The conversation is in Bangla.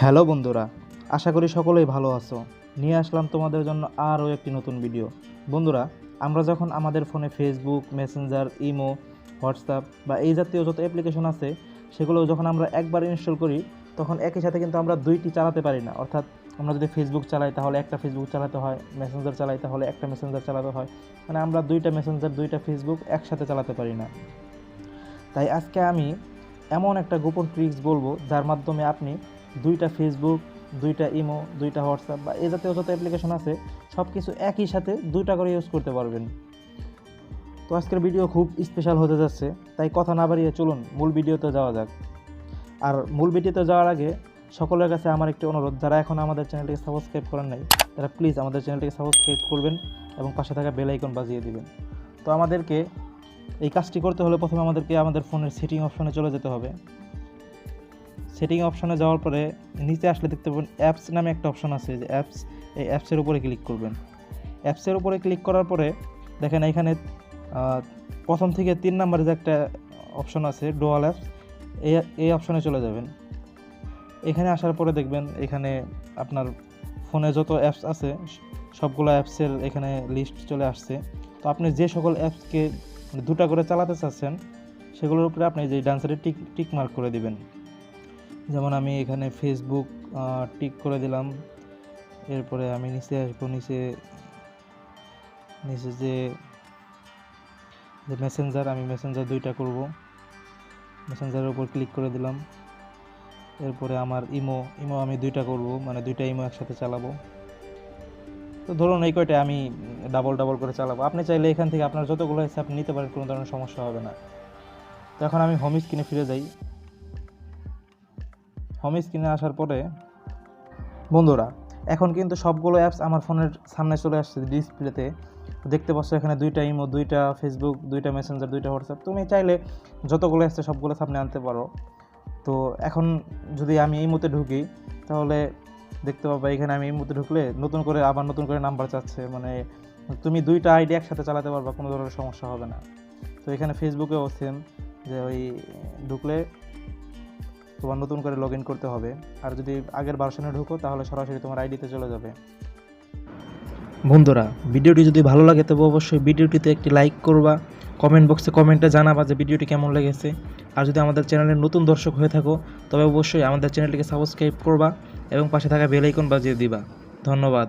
হ্যালো বন্ধুরা, আশা করি সকলেই ভালো আছো। নিয়ে আসলাম তোমাদের জন্য আরও একটি নতুন ভিডিও। বন্ধুরা, আমরা যখন আমাদের ফোনে ফেসবুক, মেসেঞ্জার, ইমো, হোয়াটসঅ্যাপ বা এই জাতীয় যত অ্যাপ্লিকেশন আছে সেগুলো যখন আমরা একবার ইনস্টল করি তখন একই সাথে কিন্তু আমরা দুইটি চালাতে পারি না। অর্থাৎ আমরা যদি ফেসবুক চালাই তাহলে একটা ফেসবুক চালাতে হয়, মেসেঞ্জার চালাই তাহলে একটা মেসেঞ্জার চালাতে হয়, মানে আমরা দুইটা মেসেঞ্জার দুইটা ফেসবুক একসাথে চালাতে পারি না। তাই আজকে আমি এমন একটা গোপন ট্রিক্স বলবো যার মাধ্যমে আপনি দুইটা ফেসবুক, দুইটা ইমো, দুইটা হোয়াটসঅ্যাপ বা এই জাতীয় যত অ্যাপ্লিকেশন আছে সব কিছু একই সাথে দুইটা করে ইউজ করতে পারবেন। তো আজকের ভিডিও খুব স্পেশাল হতে যাচ্ছে, তাই কথা না বাড়িয়ে চলুন মূল ভিডিওতে যাওয়া যাক। আর মূল ভিডিওতে যাওয়ার আগে সকলের কাছে আমার একটি অনুরোধ, যারা এখন আমাদের চ্যানেলটিকে সাবস্ক্রাইব করেন নাই তারা প্লিজ আমাদের চ্যানেলটিকে সাবস্ক্রাইব করবেন এবং পাশে থাকা বেল আইকন বাজিয়ে দিবেন। তো আমাদেরকে এই কাজটি করতে হলে প্রথমে আমাদেরকে আমাদের ফোনের সেটিং অপশনে চলে যেতে হবে। সেটিং অপশনে যাওয়ার পরে নিচে আসলে দেখতে পাবেন অ্যাপস নামে একটা অপশন আছে, যে অ্যাপস, এই অ্যাপসের উপরে ক্লিক করবেন। অ্যাপসের উপরে ক্লিক করার পরে দেখেন এখানে প্রথম থেকে 3 নম্বরে যে একটা অপশন আছে ডুয়াল অ্যাপস, এই অপশনে চলে যাবেন। এখানে আসার পরে দেখবেন এখানে আপনার ফোনে যত অ্যাপস আছে সবগুলো অ্যাপসের এখানে লিস্ট চলে আসছে। তো আপনি যে সকল অ্যাপসকে দুটা করে চালাতে চাচ্ছেন সেগুলোর উপরে আপনি যে ডান সাইডে টিক মার্ক করে দিবেন। যেমন আমি এখানে ফেসবুক টিক করে দিলাম। এরপরে আমি নিচে আসবো, নিচে যে মেসেঞ্জার, আমি মেসেঞ্জার দুইটা করব, মেসেঞ্জারের উপর ক্লিক করে দিলাম। এরপরে আমার ইমো আমি দুইটা করব, মানে দুইটা ইমো একসাথে চালাবো। তো ধরুন এই কয়টা আমি ডাবল করে চালাবো। আপনি চাইলে এখান থেকে আপনার যতগুলো আছে আপনি নিতে পারেন, কোনো ধরনের সমস্যা হবে না। তো এখন আমি হোম স্ক্রিনে ফিরে যাই। হোম স্ক্রিনে আসার পরে বন্ধুরা এখন কিন্তু সবগুলো অ্যাপস আমার ফোনের সামনে চলে আসছে ডিসপ্লেতে। দেখতে পাচ্ছ এখানে দুইটা ইমো, দুইটা ফেসবুক, দুইটা মেসেঞ্জার, দুইটা হোয়াটসঅ্যাপ। তুমি চাইলে যতগুলো আসছে সবগুলো সামনে আনতে পারো। তো এখন যদি আমি এই মুহূর্তে ঢুকি তাহলে দেখতে পাবা এখানে আমি এই মুহূর্তে ঢুকলে নতুন করে নাম্বার চাচ্ছে, মানে তুমি দুইটা আইডি একসাথে চালাতে পারবা, কোনো ধরনের সমস্যা হবে না। তো এখানে ফেসবুকেও সেম, যে ওই ঢুকলে তোমার নতুন করে লগ ইন করতে হবে, আর যদি আগের ভার্সনে ঢুকো তাহলে সরাসরি তোমার আইডিতে চলে যাবে। বন্ধুরা, ভিডিওটি যদি ভালো লাগে তবে অবশ্যই ভিডিওটিতে একটি লাইক করবা, কমেন্ট বক্সে কমেন্টে জানাবা যে ভিডিওটি কেমন লেগেছে। আর যদি আমাদের চ্যানেলের নতুন দর্শক হয়ে থাকো তবে অবশ্যই আমাদের চ্যানেলটিকে সাবস্ক্রাইব করবা এবং পাশে থাকা বেল আইকন বাজিয়ে দিবা। ধন্যবাদ।